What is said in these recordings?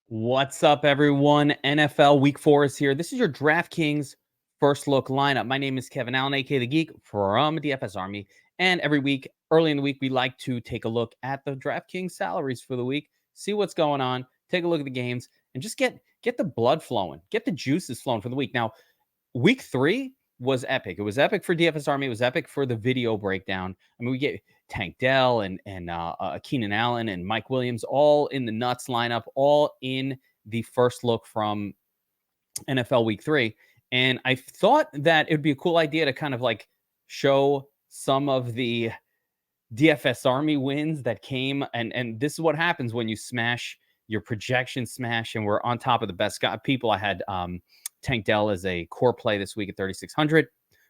What's up, everyone? NFL Week 4 is here. This is your Draftkings first look lineup. My name is Kevin Allen, aka the Geek from DFS Army. And every week, early in the week, we like to take a look at the Draftkings salaries for the week, see what's going on, take a look at the games, and just get the blood flowing, get the juices flowing for the week. Now, week 3 was epic. It was epic for DFS Army. It was epic for the video breakdown. I mean, we get Tank Dell and Keenan Allen and Mike Williams all in the nuts lineup, all in the first look from NFL Week 3. And I thought that it would be a cool idea to kind of like show some of the DFS Army wins that came. And this is what happens when you smash your projection smash and we're on top of the best people. I had Tank Dell as a core play this week at 3,600.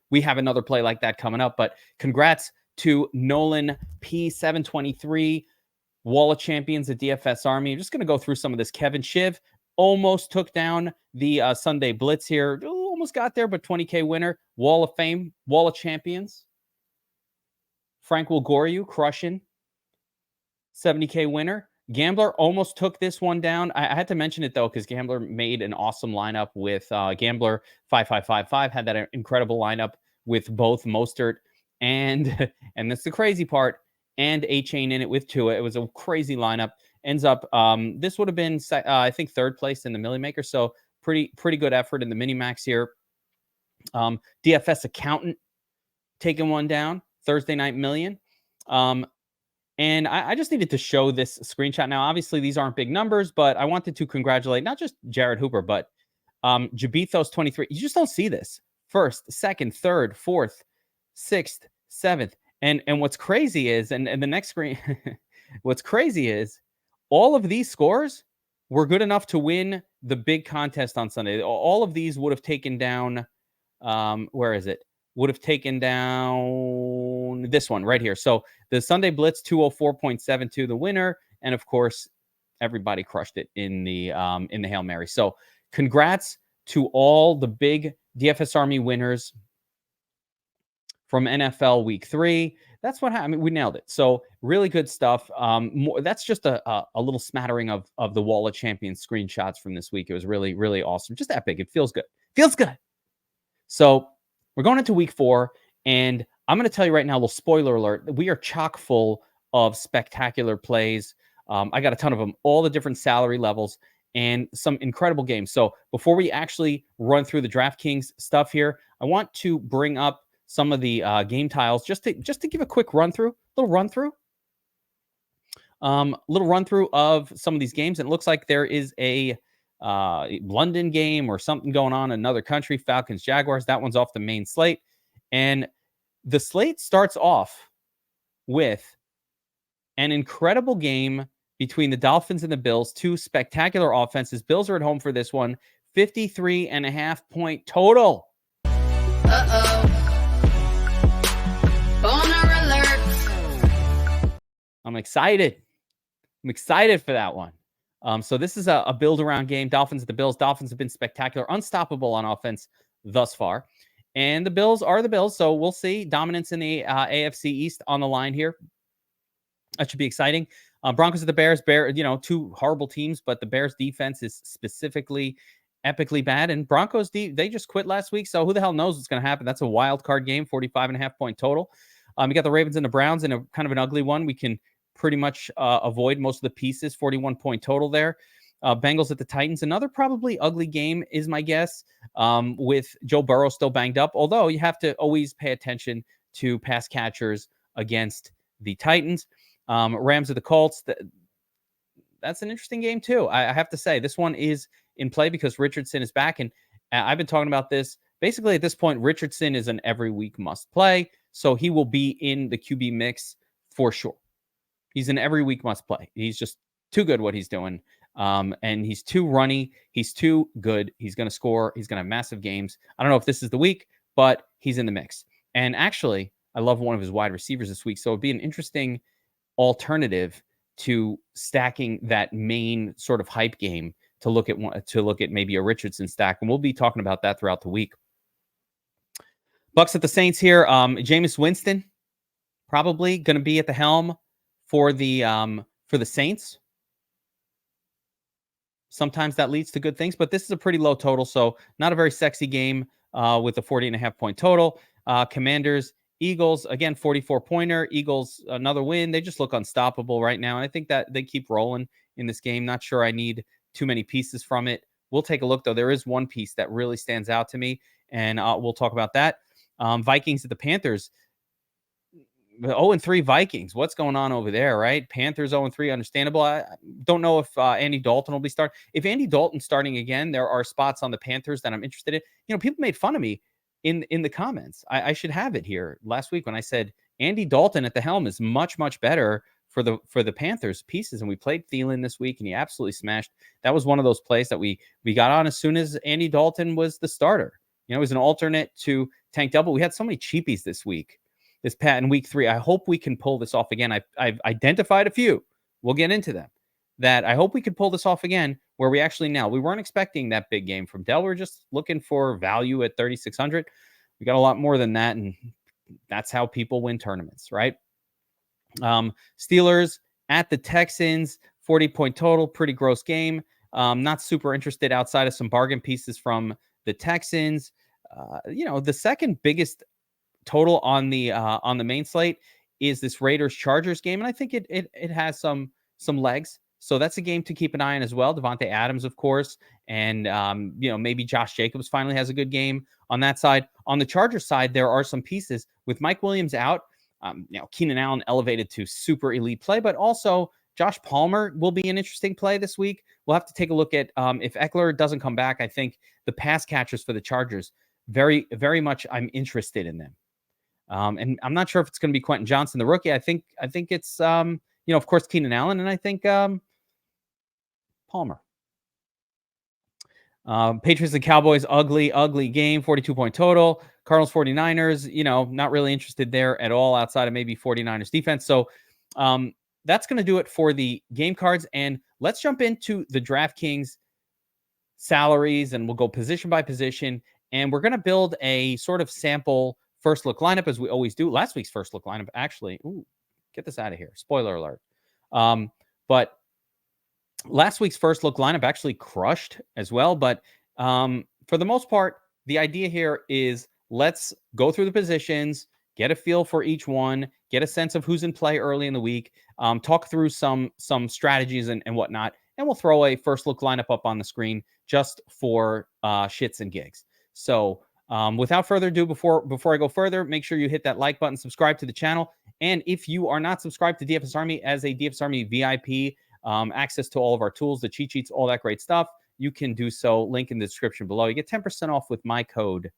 We have another play like that coming up, but congrats to Nolan P723, Wall of Champions at DFS Army. I'm just going to go through some of this. Kevin Shiv almost took down the Sunday Blitz here. Almost got there, but 20K winner. Wall of Fame, Wall of Champions. Frank Wilgoriu crushing. 70K winner. Gambler almost took this one down. I had to mention it, though, because Gambler made an awesome lineup with Gambler 5555, had that incredible lineup with both Mostert and that's the crazy part, and A-Chain in it with Tua. It was a crazy lineup. Ends up, this would have been, I think, third place in the Millie Maker, so pretty good effort in the Minimax here. DFS Accountant taking one down, Thursday Night Million. And I just needed to show this screenshot. Now, obviously, these aren't big numbers, but I wanted to congratulate not just Jared Hooper, but Jabithos23. You just don't see this. First, second, third, fourth, sixth, seventh. And what's crazy is, and the next screen, what's crazy is all of these scores were good enough to win the big contest on Sunday. All of these would have taken down, where is it? Would have taken down this one right here. So the Sunday Blitz 204.72, the winner, and of course, everybody crushed it in the Hail Mary. So congrats to all the big DFS Army winners from NFL Week 3. That's what happened. I mean, we nailed it. So really good stuff. That's just a little smattering of the Wall of Champions screenshots from this week. It was really, really awesome. Just epic. It feels good. Feels good. So we're going into week 4, and I'm going to tell you right now, a little spoiler alert, we are chock full of spectacular plays. I got a ton of them, all the different salary levels, and some incredible games. So before we actually run through the DraftKings stuff here, I want to bring up some of the game tiles just to give a quick little run through of some of these games. And it looks like there is a London game or something going on in another country. Falcons, Jaguars. That one's off the main slate. And the slate starts off with an incredible game between the Dolphins and the Bills. Two spectacular offenses. Bills are at home for this one. 53.5 point total. Boner alert. I'm excited for that one. So this is a build-around game. Dolphins at the Bills. Dolphins have been spectacular, unstoppable on offense thus far. And the Bills are the Bills, so we'll see. Dominance in the AFC East on the line here. That should be exciting. Broncos at the Bears. Two horrible teams, but the Bears' defense is specifically epically bad. And Broncos, they just quit last week, so who the hell knows what's going to happen? That's a wild card game, 45.5 point total. We got the Ravens and the Browns in a kind of an ugly one. We can pretty much avoid most of the pieces. 41 point total there. Bengals at the Titans. Another probably ugly game is my guess, with Joe Burrow still banged up, although you have to always pay attention to pass catchers against the Titans. Rams at the Colts. That's an interesting game too. I have to say this one is in play because Richardson is back, and I've been talking about this. Basically at this point, Richardson is an every week must play, so he will be in the QB mix for sure. He's an every week must play. He's just too good what he's doing. And he's too runny. He's too good. He's going to score. He's going to have massive games. I don't know if this is the week, but he's in the mix. And actually, I love one of his wide receivers this week. So it'd be an interesting alternative to stacking that main sort of hype game to look at maybe a Richardson stack. And we'll be talking about that throughout the week. Bucks at the Saints here. Jameis Winston probably going to be at the helm for the Saints. sometimes that leads to good things, but this is a pretty low total, so not a very sexy game with a 40.5 point total. Commanders, Eagles, again, 44-pointer. Eagles, another win. They just look unstoppable right now, and I think that they keep rolling in this game. Not sure I need too many pieces from it. We'll take a look, though. There is one piece that really stands out to me, and we'll talk about that. Vikings at the Panthers. 0-3 Vikings. What's going on over there, right? Panthers 0-3, understandable. I don't know if Andy Dalton will be starting. If Andy Dalton's starting again, there are spots on the Panthers that I'm interested in. People made fun of me in the comments. I should have it here last week when I said Andy Dalton at the helm is much, much better for the Panthers pieces. And we played Thielen this week, and he absolutely smashed. That was one of those plays that we got on as soon as Andy Dalton was the starter. It was an alternate to Tank Double. We had so many cheapies this week. This Pat in week 3. I hope we can pull this off again. I've identified a few. We'll get into them. That I hope we could pull this off again where we actually nail. We weren't expecting that big game from Dell. We're just looking for value at 3,600. We got a lot more than that, and that's how people win tournaments, right? Steelers at the Texans, 40-point total, pretty gross game. Not super interested outside of some bargain pieces from the Texans. The second biggest total on the main slate is this Raiders Chargers game, and I think it has some legs. So that's a game to keep an eye on as well. Devontae Adams, of course, and maybe Josh Jacobs finally has a good game on that side. On the Chargers side, there are some pieces with Mike Williams out. Keenan Allen elevated to super elite play, but also Josh Palmer will be an interesting play this week. We'll have to take a look at if Eckler doesn't come back. I think the pass catchers for the Chargers, very, very much I'm interested in them. And I'm not sure if it's going to be Quentin Johnson, the rookie. I think it's, of course, Keenan Allen, and I think Palmer. Patriots and Cowboys, ugly game, 42-point total. Cardinals, 49ers, not really interested there at all outside of maybe 49ers defense. So that's going to do it for the game cards. And let's jump into the Draftkings salaries, and we'll go position by position. And we're going to build a sort of sample first look lineup as we always do. Last week's first look lineup, actually, get this out of here. Spoiler alert. But last week's first look lineup actually crushed as well. But for the most part, the idea here is let's go through the positions, get a feel for each one, get a sense of who's in play early in the week, talk through some strategies and whatnot, and we'll throw a first look lineup up on the screen just for shits and gigs. So without further ado, before I go further, make sure you hit that like button, subscribe to the channel. And if you are not subscribed to DFS Army as a DFS Army VIP, access to all of our tools, the cheat sheets, all that great stuff, you can do so. Link in the description below. You get 10% off with my code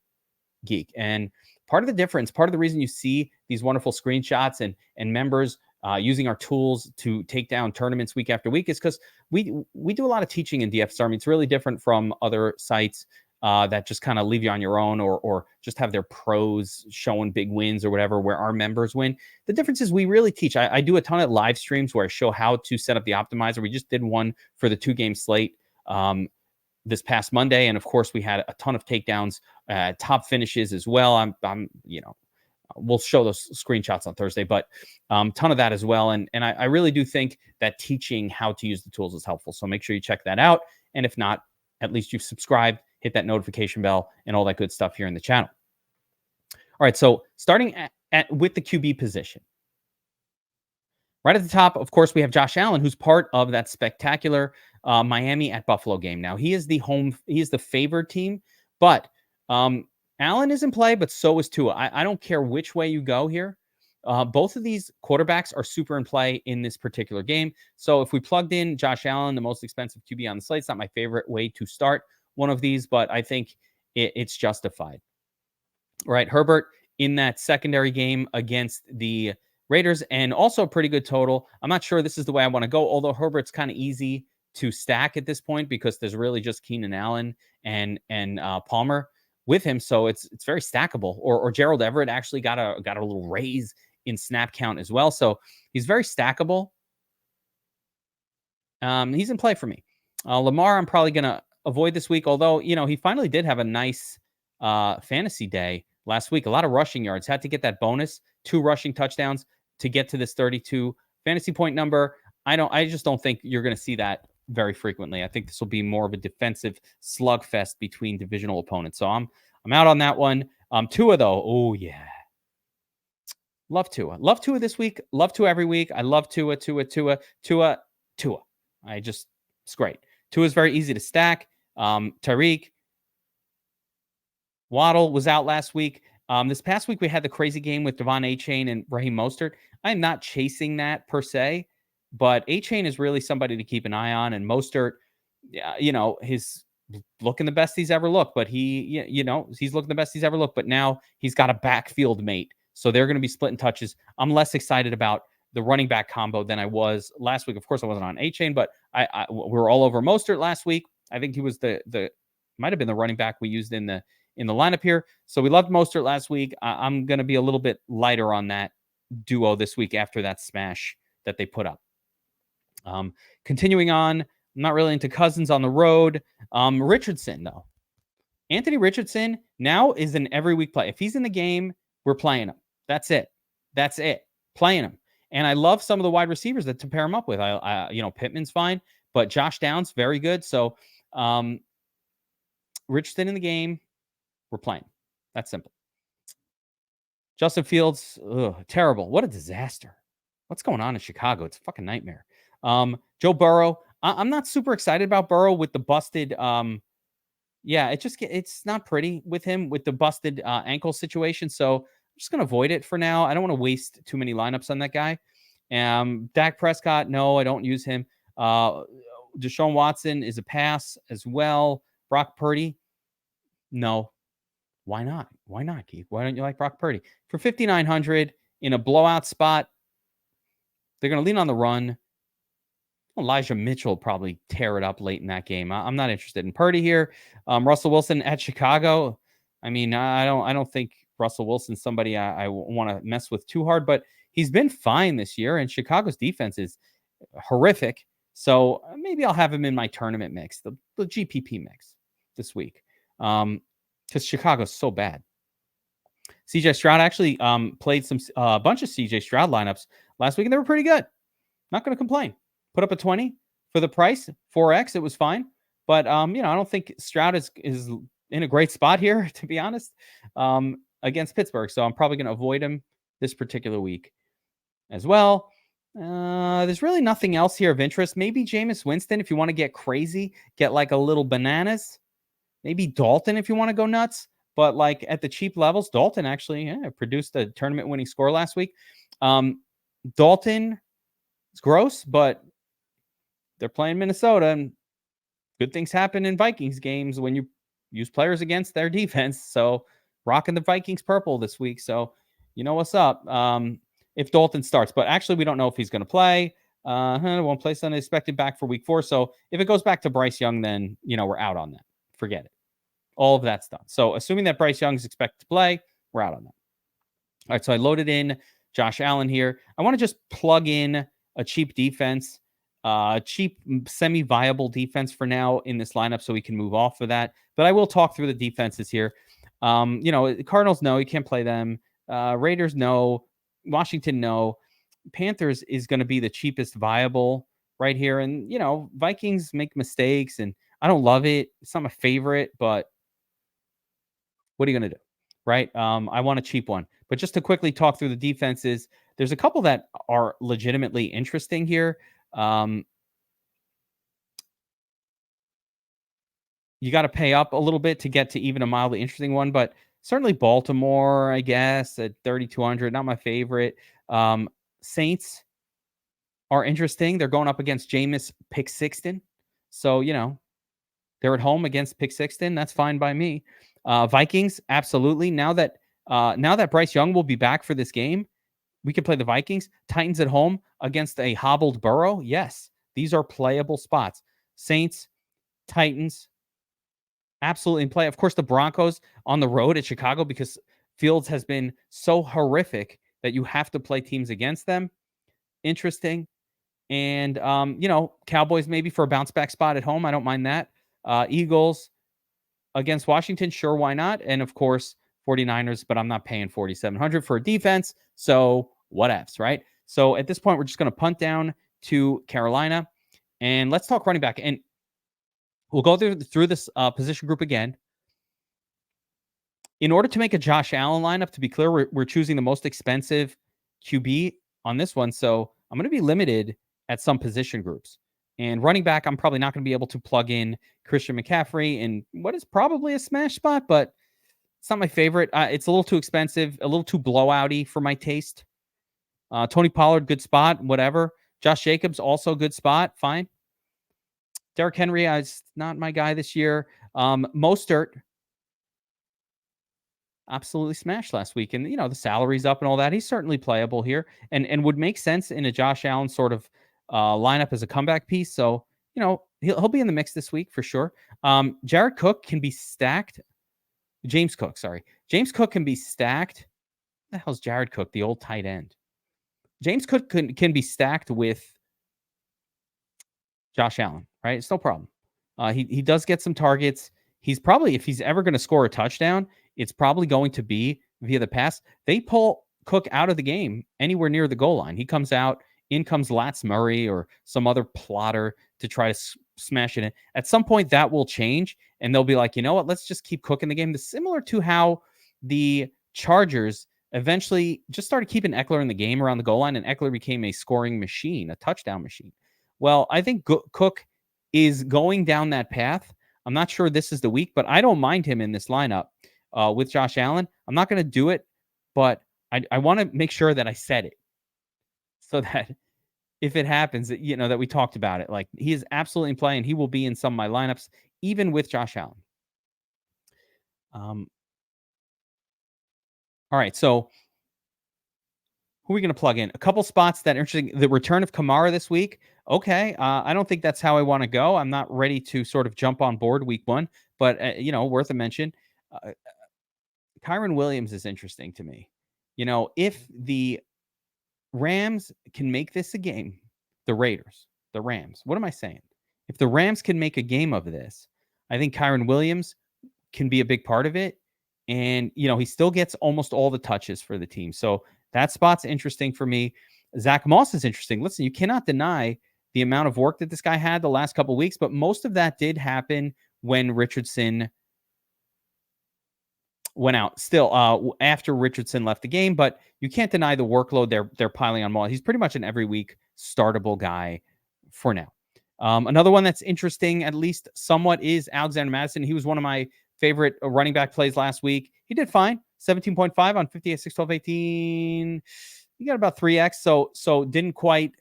Geek. And part of the difference, part of the reason you see these wonderful screenshots and members using our tools to take down tournaments week after week is because we do a lot of teaching in DFS Army. It's really different from other sites that just kind of leave you on your own or just have their pros showing big wins or whatever, where our members win. The difference is we really teach. I do a ton of live streams where I show how to set up the optimizer. We just did one for the 2-game slate this past Monday. And of course, we had a ton of takedowns, top finishes as well. We'll show those screenshots on Thursday, but ton of that as well. And I really do think that teaching how to use the tools is helpful. So make sure you check that out. And if not, at least you've subscribed, hit that notification bell, and all that good stuff here in the channel. All right, so starting with the QB position. Right at the top, of course, we have Josh Allen, who's part of that spectacular Miami at Buffalo game. Now, he is the favored team, but Allen is in play, but so is Tua. I don't care which way you go here. Both of these quarterbacks are super in play in this particular game. So if we plugged in Josh Allen, the most expensive QB on the slate, it's not my favorite way to start one of these, but I think it's justified. All right, Herbert in that secondary game against the Raiders, and also a pretty good total. I'm not sure this is the way I want to go, although Herbert's kind of easy to stack at this point because there's really just Keenan Allen and Palmer with him, so it's very stackable. Or Gerald Everett actually got a little raise in snap count as well, so he's very stackable. He's in play for me. Lamar, I'm probably gonna avoid this week, although he finally did have a nice fantasy day last week. A lot of rushing yards. Had to get that bonus, 2 rushing touchdowns to get to this 32 fantasy point number. I just don't think you're going to see that very frequently. I think this will be more of a defensive slugfest between divisional opponents. So I'm out on that one. Tua though, oh yeah, love Tua. Love Tua this week. Love Tua every week. I love Tua, Tua, Tua, Tua, Tua. It's great. Tua is very easy to stack. Tyreek, Waddle was out last week. This past week we had the crazy game with Devon Achane and Raheem Mostert. I'm not chasing that per se, but Achane is really somebody to keep an eye on. And Mostert, he's looking the best he's ever looked. But he's looking the best he's ever looked. But now he's got a backfield mate, so they're going to be splitting touches. I'm less excited about the running back combo than I was last week. Of course, I wasn't on Achane, but we were all over Mostert last week. I think he was the might have been the running back we used in the lineup here. So we loved Mostert last week. I'm going to be a little bit lighter on that duo this week after that smash that they put up. Continuing on, I'm not really into Cousins on the road. Richardson, though. Anthony Richardson now is an every week play. If he's in the game, we're playing him. That's it. Playing him. And I love some of the wide receivers to pair him up with. Pittman's fine, but Josh Downs, very good. So Richardson in the game, we're playing. That's simple. Justin Fields, terrible. What a disaster. What's going on in Chicago? It's a fucking nightmare. Joe Burrow. I'm not super excited about Burrow with the busted. It's not pretty with him with the busted ankle situation. So I'm just going to avoid it for now. I don't want to waste too many lineups on that guy. Dak Prescott, no, I don't use him. Deshaun Watson is a pass as well. Brock Purdy, no. Why not? Why not, Geek? Why don't you like Brock Purdy? For 5,900 in a blowout spot, they're going to lean on the run. Elijah Mitchell will probably tear it up late in that game. I'm not interested in Purdy here. Russell Wilson at Chicago. I mean, I don't think Russell Wilson's somebody I want to mess with too hard, but he's been fine this year, and Chicago's defense is horrific. So maybe I'll have him in my tournament mix, the GPP mix this week. Because Chicago's so bad. CJ Stroud actually played a bunch of CJ Stroud lineups last week, and they were pretty good. Not going to complain. Put up a 20 for the price, 4x. It was fine. But, I don't think Stroud is in a great spot here, to be honest, against Pittsburgh. So I'm probably going to avoid him this particular week as well. There's really nothing else here of interest. Maybe Jameis Winston, if you want to get crazy, get like a little bananas. Maybe Dalton if you want to go nuts. But like at the cheap levels, Dalton actually produced a tournament-winning score last week. Dalton is gross, but they're playing Minnesota, and good things happen in Vikings games when you use players against their defense. So rocking the Vikings purple this week. So you know what's up if Dalton starts. But actually, we don't know if he's going to play. Won't play Sunday, expected back for week 4. So if it goes back to Bryce Young, then, we're out on that. Forget it. All of that's done. So assuming that Bryce Young is expected to play, we're out on that. All right, so I loaded in Josh Allen here. I want to just plug in a cheap defense, cheap semi-viable defense for now in this lineup so we can move off of that. But I will talk through the defenses here. Cardinals, no, you can't play them. Raiders, no. Washington, no. Panthers is going to be the cheapest viable right here. And, Vikings make mistakes, and I don't love it. It's not my favorite, but what are you going to do? Right? I want a cheap one. But just to quickly talk through the defenses, there's a couple that are legitimately interesting here. You got to pay up a little bit to get to even a mildly interesting one, but certainly Baltimore, I guess, at 3,200, not my favorite. Saints are interesting. They're going up against Jameis Pick Sixton. So, they're at home against Pick Sixton. That's fine by me. Vikings, absolutely. Now that Bryce Young will be back for this game, we can play the Vikings. Titans at home against a hobbled Burrow. Yes, these are playable spots. Saints, Titans, absolutely in play. Of course, the Broncos on the road at Chicago because Fields has been so horrific that you have to play teams against them. Interesting. And, Cowboys maybe for a bounce back spot at home. I don't mind that. Eagles against Washington. Sure, why not? And, of course, 49ers, but I'm not paying 4,700 for a defense. So whatevs, right? So at this point, we're just going to punt down to Carolina. And let's talk running back. And we'll go through this position group again. In order to make a Josh Allen lineup, to be clear, we're choosing the most expensive QB on this one. So I'm going to be limited at some position groups. And running back, I'm probably not going to be able to plug in Christian McCaffrey in what is probably a smash spot, but it's not my favorite. It's a little too expensive, a little too blowouty for my taste. Tony Pollard, good spot, whatever. Josh Jacobs, also good spot, fine. Derrick Henry is not my guy this year. Mostert, absolutely smashed last week. And, the salary's up and all that. He's certainly playable here and would make sense in a Josh Allen sort of lineup as a comeback piece. So, he'll be in the mix this week for sure. Jared Cook can be stacked. James Cook, sorry. James Cook can be stacked. What the hell's Jared Cook, the old tight end? James Cook can be stacked with Josh Allen, right? It's no problem. He does get some targets. He's probably, if he's ever going to score a touchdown, it's probably going to be via the pass. They pull Cook out of the game anywhere near the goal line. He comes out, in comes Latz Murray or some other plotter to try to smash it in. At some point, that will change, and they'll be like, you know what? Let's just keep cooking the game. This similar to how the Chargers eventually just started keeping Eckler in the game around the goal line, and Eckler became a scoring machine, a touchdown machine. Well, I think Cook is going down that path. I'm not sure this is the week, but I don't mind him in this lineup with Josh Allen. I'm not going to do it, but I want to make sure that I said it so that if it happens, that we talked about it. Like, he is absolutely in play, and he will be in some of my lineups, even with Josh Allen. All right, so who are we going to plug in? A couple spots that are interesting. The return of Kamara this week. Okay, I don't think that's how I want to go. I'm not ready to sort of jump on board week one, but, worth a mention. Kyron Williams is interesting to me. If the Rams can make this a game, the Rams, what am I saying? If the Rams can make a game of this, I think Kyron Williams can be a big part of it. And, he still gets almost all the touches for the team. So that spot's interesting for me. Zach Moss is interesting. Listen, you cannot deny the amount of work that this guy had the last couple of weeks, but most of that did happen when Richardson went out. Still, after Richardson left the game, but you can't deny the workload they're piling on Moss. He's pretty much an every week startable guy for now. Another one that's interesting, at least somewhat, is Alexander Mattison. He was one of my favorite running back plays last week. He did fine. 17.5 on 58, 6, 12, 18. He got about 3x. So didn't quite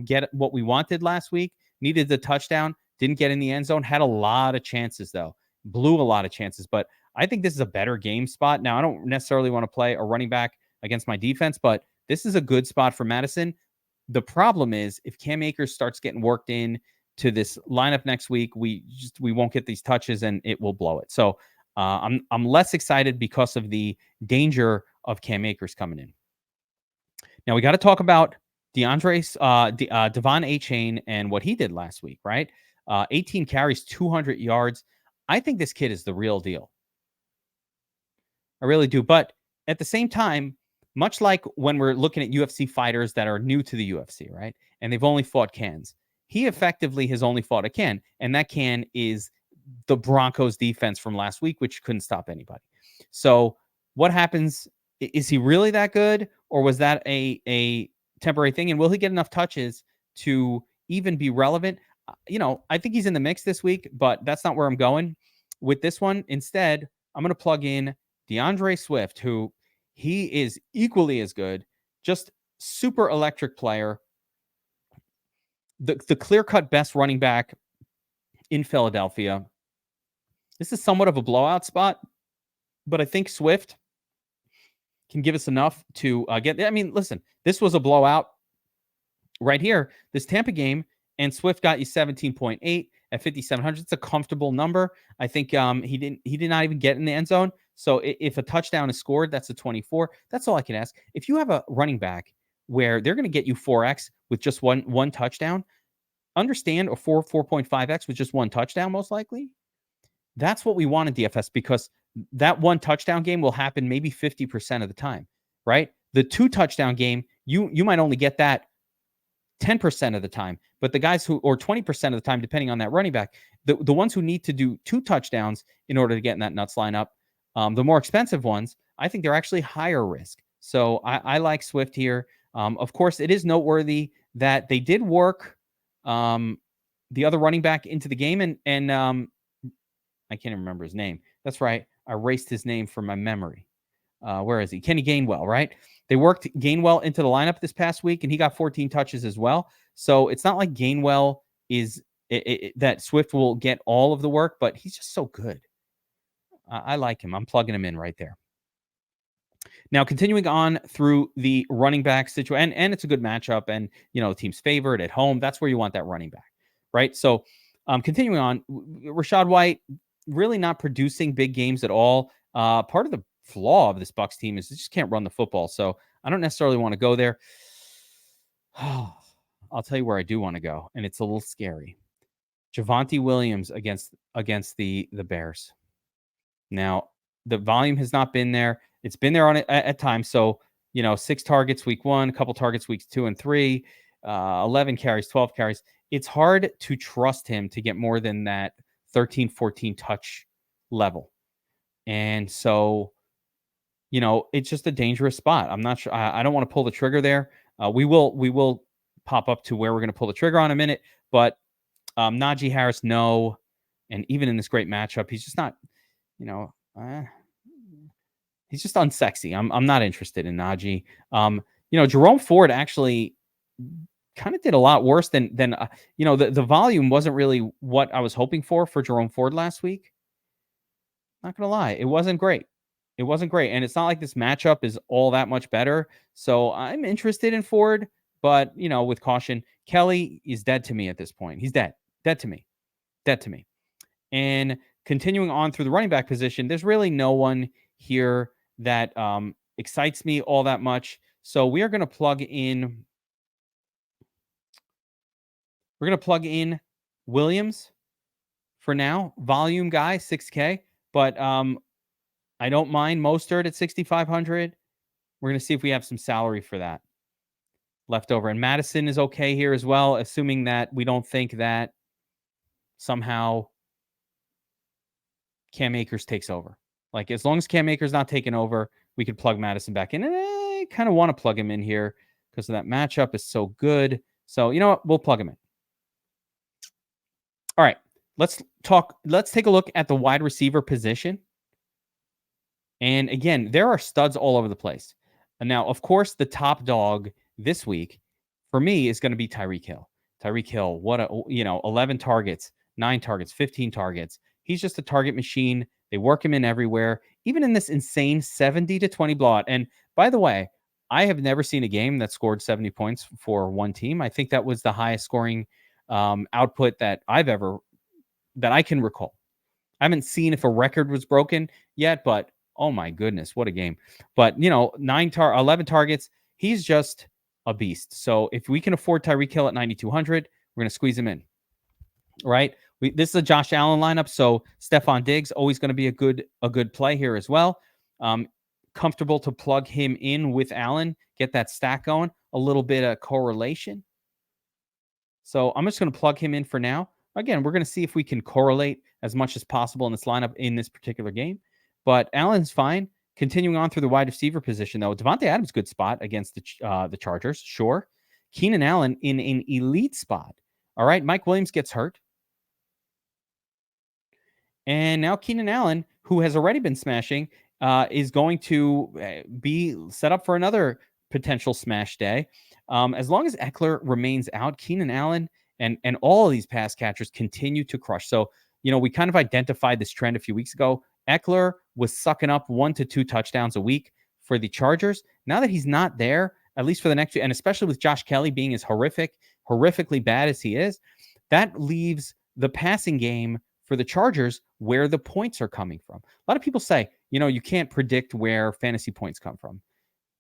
get what we wanted last week. Needed the touchdown. Didn't get in the end zone. Had a lot of chances, though. Blew a lot of chances. But I think this is a better game spot. Now, I don't necessarily want to play a running back against my defense, but this is a good spot for Madison. The problem is if Cam Akers starts getting worked in to this lineup next week, we won't get these touches and it will blow it. So I'm less excited because of the danger of Cam Akers coming in. Now we got to talk about Devon Achane and what he did last week, right? 18 carries, 200 yards. I think this kid is the real deal. I really do. But at the same time, much like when we're looking at UFC fighters that are new to the UFC, right? And they've only fought cans. He effectively has only fought a can. And that can is the Broncos defense from last week, which couldn't stop anybody. So what happens? Is he really that good? Or was that a temporary thing? And will he get enough touches to even be relevant? I think he's in the mix this week, but that's not where I'm going with this one. Instead, I'm going to plug in DeAndre Swift, who he is equally as good, just super electric player, the clear-cut best running back in Philadelphia. This is somewhat of a blowout spot, but I think Swift can give us enough to get. I mean, listen, this was a blowout right here. This Tampa game, and Swift got you 17.8 at 5,700. It's a comfortable number. I think he did not even get in the end zone. So if a touchdown is scored, that's a 24. That's all I can ask. If you have a running back where they're going to get you 4x with just one touchdown, understand, or 4.5x with just one touchdown, most likely. That's what we want in DFS, because that one touchdown game will happen maybe 50% of the time, right? The 2 touchdown game, you might only get that 10% of the time. But the guys who, or 20% of the time, depending on that running back, the ones who need to do 2 touchdowns in order to get in that nuts lineup, the more expensive ones, I think they're actually higher risk. So I like Swift here. Of course, it is noteworthy that they did work the other running back into the game, and I can't even remember his name. That's right. I erased his name from my memory. Where is he? Kenny Gainwell, right? They worked Gainwell into the lineup this past week, and he got 14 touches as well. So it's not like Gainwell is that Swift will get all of the work, but he's just so good. I like him. I'm plugging him in right there. Now, continuing on through the running back situation, and it's a good matchup, and the team's favored at home. That's where you want that running back, right? So, continuing on, Rachaad White really not producing big games at all. Part of the flaw of this Bucs team is they just can't run the football. So I don't necessarily want to go there. I'll tell you where I do want to go, and it's a little scary. Javonte Williams against the Bears. Now, the volume has not been there. It's been there on it at times. So, 6 targets week 1, a couple targets weeks 2 and 3, 11 carries, 12 carries. It's hard to trust him to get more than that 13, 14 touch level. And so, it's just a dangerous spot. I'm not sure. I don't want to pull the trigger there. We will pop up to where we're going to pull the trigger on in a minute. But Najee Harris, no. And even in this great matchup, he's just not, he's just unsexy. I'm not interested in Najee. Jerome Ford actually kind of did a lot worse than the volume wasn't really what I was hoping for Jerome Ford last week. Not gonna lie, it wasn't great. It wasn't great, and it's not like this matchup is all that much better. So I'm interested in Ford, but with caution. Kelly is dead to me at this point. He's dead to me, And continuing on through the running back position, there's really no one here that excites me all that much. So we are going to plug in. We're going to plug in Williams for now. Volume guy, 6K. But I don't mind Mostert at 6,500. We're going to see if we have some salary for that left over. And Madison is okay here as well, assuming that we don't think that somehow Cam Akers takes over. Like, as long as Cam Akers not taking over, we could plug Madison back in. And I kind of want to plug him in here because that matchup is so good. So, you know what? We'll plug him in. All right. Let's take a look at the wide receiver position. And again, there are studs all over the place. And now, of course, the top dog this week for me is going to be Tyreek Hill. Tyreek Hill, 11 targets, 9 targets, 15 targets. He's just a target machine. They work him in everywhere, even in this insane 70-20 blowout. And by the way, I have never seen a game that scored 70 points for one team. I think that was the highest scoring output that I can recall. I haven't seen if a record was broken yet, but oh my goodness, what a game. But 11 targets, he's just a beast. So if we can afford Tyreek Hill at 9,200, we're going to squeeze him in. Right? This is a Josh Allen lineup, so Stephon Diggs always going to be a good play here as well. Comfortable to plug him in with Allen, get that stack going, a little bit of correlation. So I'm just going to plug him in for now. Again, we're going to see if we can correlate as much as possible in this lineup in this particular game. But Allen's fine. Continuing on through the wide receiver position, though, Devontae Adams, good spot against the Chargers, sure. Keenan Allen in an elite spot. All right, Mike Williams gets hurt. And now Keenan Allen, who has already been smashing, is going to be set up for another potential smash day. As long as Eckler remains out, Keenan Allen and all of these pass catchers continue to crush. So, we kind of identified this trend a few weeks ago. Eckler was sucking up 1 to 2 touchdowns a week for the Chargers. Now that he's not there, at least for the next few, and especially with Josh Kelly being as horrifically bad as he is, that leaves the passing game for the Chargers where the points are coming from. A lot of people say, you can't predict where fantasy points come from.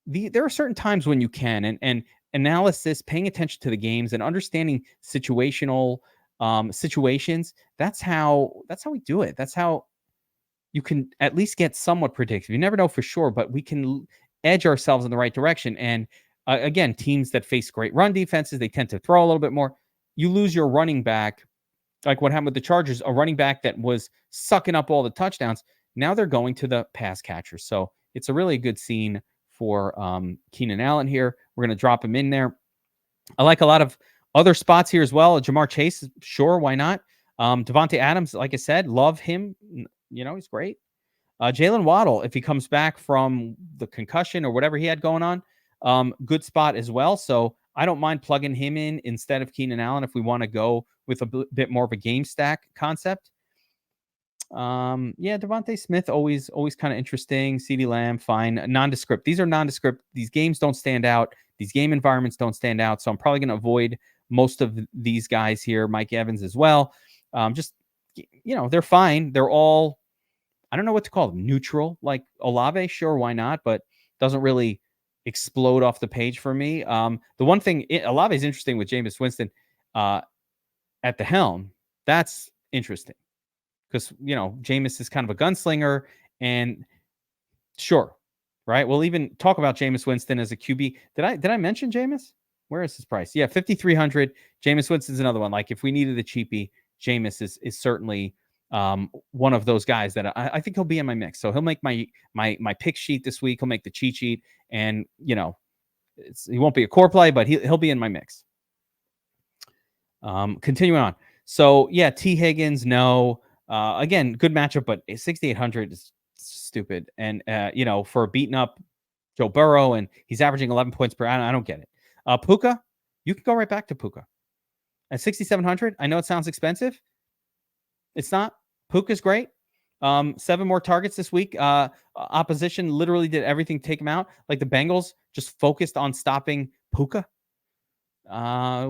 There are certain times when you can, and analysis, paying attention to the games and understanding situational situations. That's how we do it. That's how you can at least get somewhat predictive. You never know for sure, but we can edge ourselves in the right direction. And Again, teams that face great run defenses, they tend to throw a little bit more. You lose your running back, like what happened with the Chargers, a running back that was sucking up all the touchdowns. Now they're going to the pass catchers. So it's a really good scene for Keenan Allen here. We're going to drop him in there. I like a lot of other spots here as well. Jamar Chase, sure, why not? Devontae Adams, like I said, love him. He's great. Jalen Waddle, if he comes back from the concussion or whatever he had going on, good spot as well. So I don't mind plugging him in instead of Keenan Allen if we want to go with a bit more of a game stack concept. Devontae Smith, always kind of interesting. CeeDee Lamb, fine. Nondescript. These are nondescript. These games don't stand out. These game environments don't stand out. So I'm probably going to avoid most of these guys here. Mike Evans as well. They're fine. They're all, I don't know what to call them. Neutral. Like Olave, sure, why not? But doesn't really explode off the page for me. The one thing, Olave is interesting with Jameis Winston at the helm. That's interesting. Because, Jameis is kind of a gunslinger, and sure, right? We'll even talk about Jameis Winston as a QB. Did I mention Jameis? Where is his price? Yeah, 5,300. Jameis Winston's another one. Like if we needed a cheapie, Jameis is certainly one of those guys that I think he'll be in my mix. So he'll make my pick sheet this week. He'll make the cheat sheet, and he won't be a core play, but he'll be in my mix. Continuing on. So yeah, T Higgins, no. Again, good matchup, but 6,800 is stupid. And, for a beaten up Joe Burrow, and he's averaging 11 points per, I don't get it. Puka, you can go right back to Puka. At 6,700, I know it sounds expensive. It's not. Puka's great. 7 more targets this week. Opposition literally did everything to take him out. Like the Bengals just focused on stopping Puka.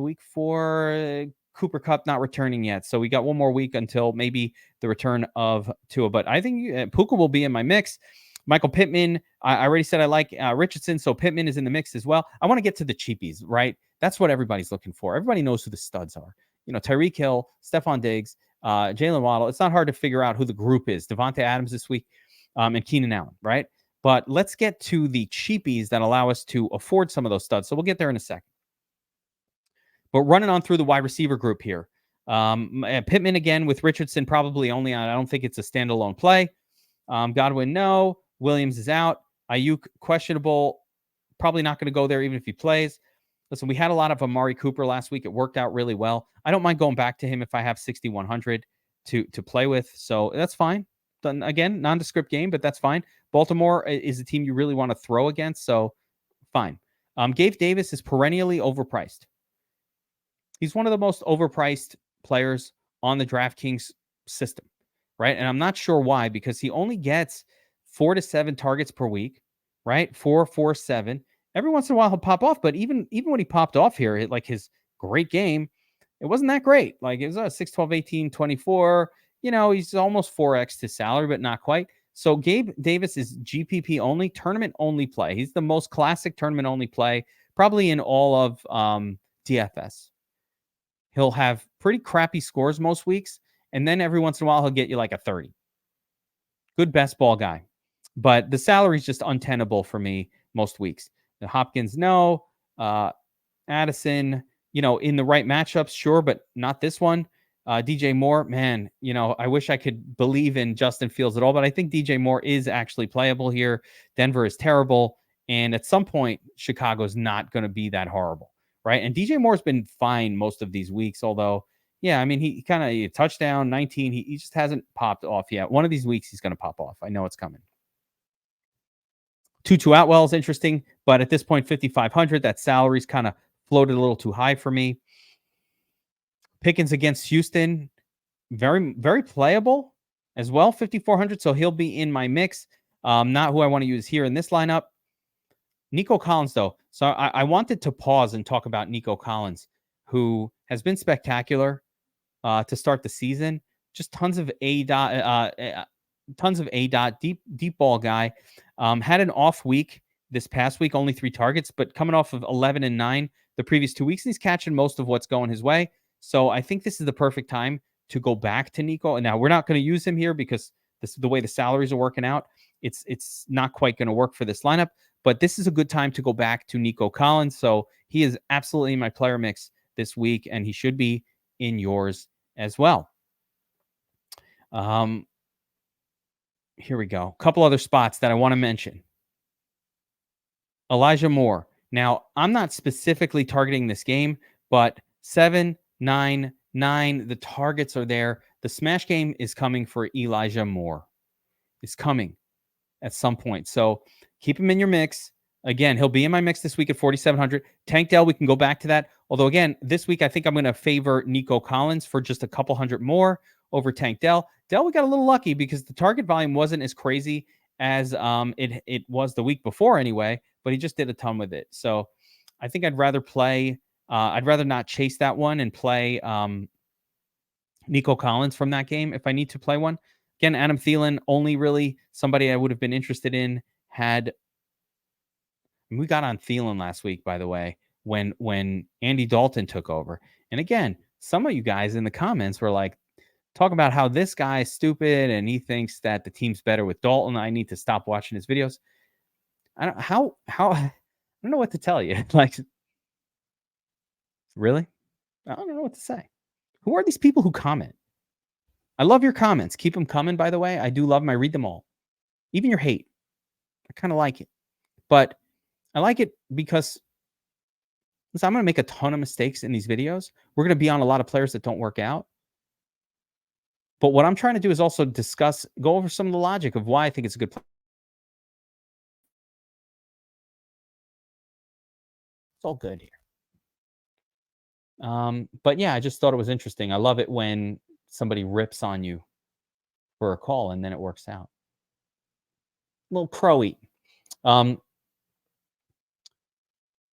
Week 4, Cooper Kupp not returning yet. So we got one more week until maybe the return of Tua. But I think Puka will be in my mix. Michael Pittman, I already said I like Richardson, so Pittman is in the mix as well. I want to get to the cheapies, right? That's what everybody's looking for. Everybody knows who the studs are. Tyreek Hill, Stephon Diggs, Jalen Waddle. It's not hard to figure out who the group is. Devontae Adams this week, and Keenan Allen, right? But let's get to the cheapies that allow us to afford some of those studs. So we'll get there in a second. But running on through the wide receiver group here. Pittman again with Richardson probably only on, I don't think it's a standalone play. Godwin, no. Williams is out. Ayuk, questionable. Probably not going to go there even if he plays. Listen, we had a lot of Amari Cooper last week. It worked out really well. I don't mind going back to him if I have 6,100 to play with. So that's fine. Then again, nondescript game, but that's fine. Baltimore is a team you really want to throw against. So fine. Gabe Davis is perennially overpriced. He's one of the most overpriced players on the DraftKings system, right? And I'm not sure why, because he only gets 4 to 7 targets per week, right? 4, 4, 7. Every once in a while he'll pop off, but even when he popped off here, like his great game, it wasn't that great. Like it was a 6, 12, 18, 24. He's almost 4x his salary, but not quite. So Gabe Davis is GPP only, tournament only play. He's the most classic tournament only play, probably in all of DFS. He'll have pretty crappy scores most weeks, and then every once in a while he'll get you like a 30. Good best ball guy. But the salary is just untenable for me most weeks. The Hopkins, no. Addison, in the right matchups, sure, but not this one. DJ Moore, man, I wish I could believe in Justin Fields at all, but I think DJ Moore is actually playable here. Denver is terrible, and at some point, Chicago's not going to be that horrible. Right. And DJ Moore's been fine most of these weeks, although, yeah, I mean, he kind of touchdown 19. He just hasn't popped off yet. One of these weeks, he's going to pop off. I know it's coming. Tutu Atwell is interesting, but at this point, 5,500, that salary's kind of floated a little too high for me. Pickens against Houston, very, very playable as well, 5,400. So he'll be in my mix. Not who I want to use here in this lineup. Nico Collins, though. So I wanted to pause and talk about Nico Collins, who has been spectacular to start the season. Just tons of deep ball guy. Had an off week this past week, only 3 targets, but coming off of 11 and 9 the previous 2 weeks, and he's catching most of what's going his way. So I think this is the perfect time to go back to Nico. And now we're not going to use him here because the way the salaries are working out, it's not quite going to work for this lineup. But this is a good time to go back to Nico Collins. So he is absolutely in my player mix this week, and he should be in yours as well. Here we go. A couple other spots that I want to mention. Elijah Moore. Now, I'm not specifically targeting this game, but 7, 9, 9, the targets are there. The smash game is coming for Elijah Moore. It's coming at some point. So keep him in your mix. Again, he'll be in my mix this week at 4,700. Tank Dell, we can go back to that. Although, again, this week I think I'm going to favor Nico Collins for just a couple hundred more over Tank Dell. Dell, we got a little lucky because the target volume wasn't as crazy as it was the week before anyway, but he just did a ton with it. So I think I'd rather play, I'd rather not chase that one and play Nico Collins from that game if I need to play one. Again, Adam Thielen, only really somebody I would have been interested in had. We got on Thielen last week, by the way, when Andy Dalton took over. And again, some of you guys in the comments were like, talk about how this guy is stupid and he thinks that the team's better with Dalton. I need to stop watching his videos. I don't I don't know what to tell you. Like, really? I don't know what to say. Who are these people who comment? I love your comments. Keep them coming, by the way. I do love them. I read them all. Even your hate. I kind of like it. But I like it because listen, I'm going to make a ton of mistakes in these videos. We're going to be on a lot of players that don't work out. But what I'm trying to do is also go over some of the logic of why I think it's a good play. It's all good here. But yeah, I just thought it was interesting. I love it when somebody rips on you for a call and then it works out. A little crow eat. All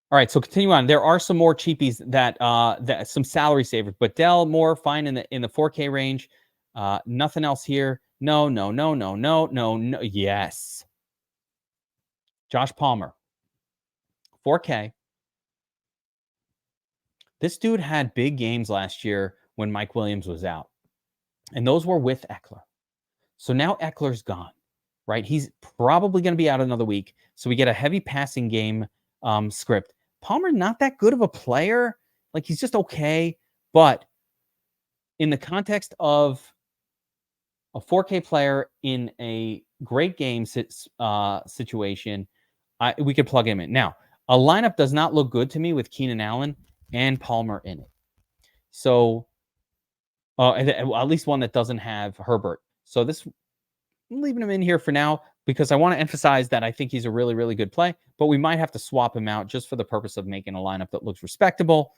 right, so continue on. There are some more cheapies that some salary savers, but Dell Moore fine in the 4K range. Nothing else here. No. Yes. Josh Palmer, 4K. This dude had big games last year when Mike Williams was out, and those were with Eckler. So now Eckler's gone, right? He's probably going to be out another week. So we get a heavy passing game script. Palmer, not that good of a player. Like, he's just okay. But in the context of a 4K player in a great game situation, we could plug him in. Now, a lineup does not look good to me with Keenan Allen and Palmer in it. So, at least one that doesn't have Herbert. So I'm leaving him in here for now because I want to emphasize that I think he's a really, really good play, but we might have to swap him out just for the purpose of making a lineup that looks respectable.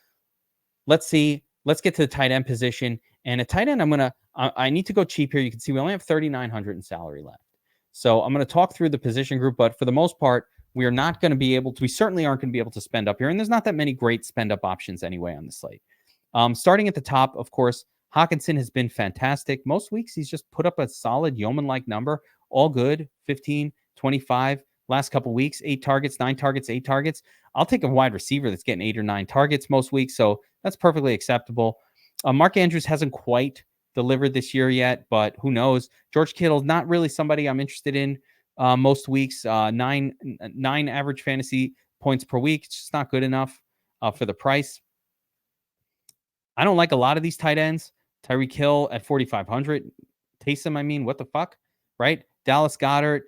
Let's see. Let's get to the tight end position. And at tight end, I need to go cheap here. You can see we only have 3,900 in salary left. So I'm going to talk through the position group, but for the most part, we certainly aren't going to be able to spend up here. And there's not that many great spend up options anyway on the slate. Starting at the top, of course, Hawkinson has been fantastic. Most weeks, he's just put up a solid yeoman-like number. All good, 15, 25. Last couple weeks, 8 targets, 9 targets, 8 targets. I'll take a wide receiver that's getting 8 or 9 targets most weeks, so that's perfectly acceptable. Mark Andrews hasn't quite delivered this year yet, but who knows? George Kittle, not really somebody I'm interested in most weeks. 9 average fantasy points per week. It's just not good enough for the price. I don't like a lot of these tight ends. Tyreek Hill at 4,500. Taysom, I mean, what the fuck, right? Dallas Goedert,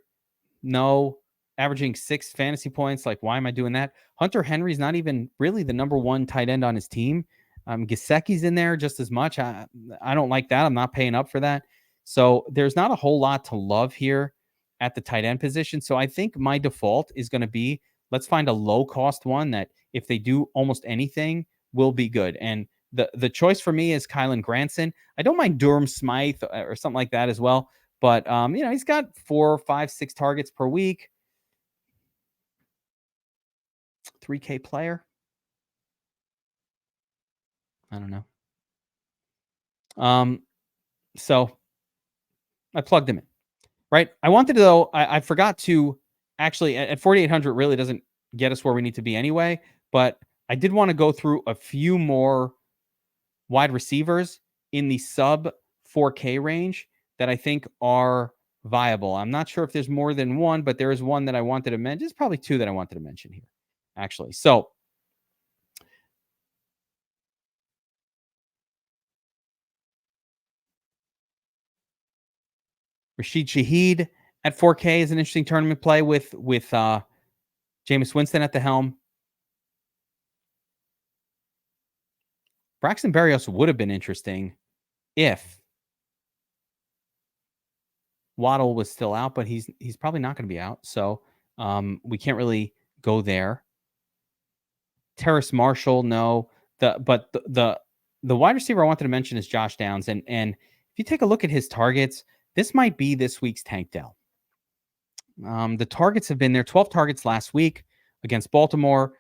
no. Averaging 6 fantasy points. Like, why am I doing that? Hunter Henry's not even really the number one tight end on his team. Gesicki's in there just as much. I don't like that. I'm not paying up for that. So there's not a whole lot to love here at the tight end position. So I think my default is going to be, let's find a low cost one that if they do almost anything will be good. And the choice for me is Kylan Granson. I don't mind Durham Smythe or something like that as well. But, he's got 4, 5, 6 targets per week. 3K player. I don't know. So I plugged him in, right? I wanted to, though, I forgot to actually, at 4,800 really doesn't get us where we need to be anyway, but I did want to go through a few more wide receivers in the sub 4K range that I think are viable. I'm not sure if there's more than one, but there is one that I wanted to mention. There's probably two that I wanted to mention here, actually. So Rashid Shaheed at 4K is an interesting tournament play with Jameis Winston at the helm. Braxton Berrios would have been interesting if Waddle was still out, but he's probably not going to be out, so we can't really go there. Terrace Marshall, no. The wide receiver I wanted to mention is Josh Downs, and if you take a look at his targets, this might be this week's Tank Dell. The targets have been there. 12 targets last week against Baltimore.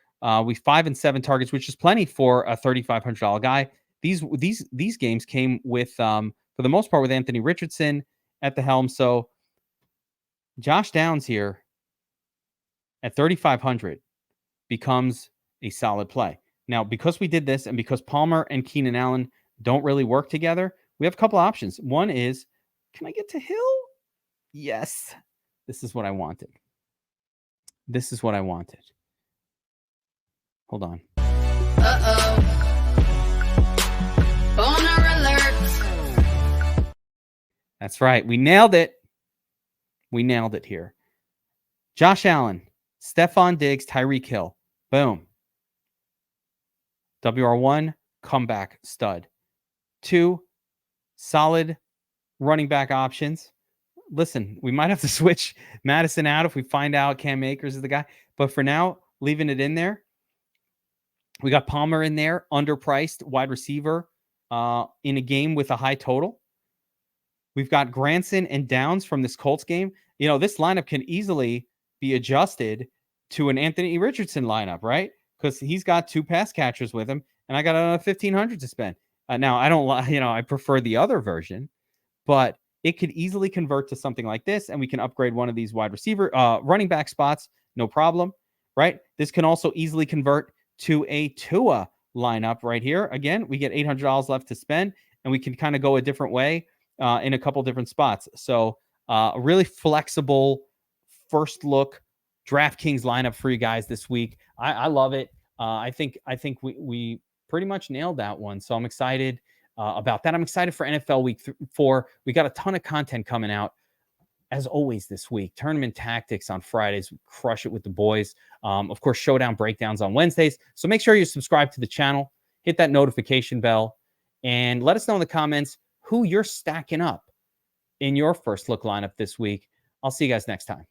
We 5 and 7 targets, which is plenty for a $3,500 guy. These games came with, for the most part, with Anthony Richardson at the helm. So Josh Downs here at 3,500 becomes a solid play. Now, because we did this and because Palmer and Keenan Allen don't really work together, we have a couple options. One is, can I get to Hill? Yes. This is what I wanted. This is what I wanted. Hold on. Uh-oh. Boner alert. That's right. We nailed it. We nailed it here. Josh Allen, Stephon Diggs, Tyreek Hill. Boom. WR1, comeback stud. 2, solid running back options. Listen, we might have to switch Madison out if we find out Cam Akers is the guy. But for now, leaving it in there. We got Palmer in there, underpriced wide receiver in a game with a high total. We've got Granson and Downs from this Colts game. You know, this lineup can easily be adjusted to an Anthony Richardson lineup, right? Because he's got 2 pass catchers with him, and I got another $1,500 to spend. Now, I don't, I prefer the other version, but it could easily convert to something like this, and we can upgrade one of these wide receiver, running back spots, no problem, right? This can also easily convert to a Tua lineup right here. Again, we get $800 left to spend, and we can kind of go a different way in a couple different spots. So a really flexible first look DraftKings lineup for you guys this week. I love it. I think we pretty much nailed that one. So I'm excited about that. I'm excited for NFL Week 4. We got a ton of content coming out. As always this week, tournament tactics on Fridays, crush it with the boys. Of course, showdown breakdowns on Wednesdays. So make sure you subscribe to the channel, hit that notification bell, and let us know in the comments who you're stacking up in your first look lineup this week. I'll see you guys next time.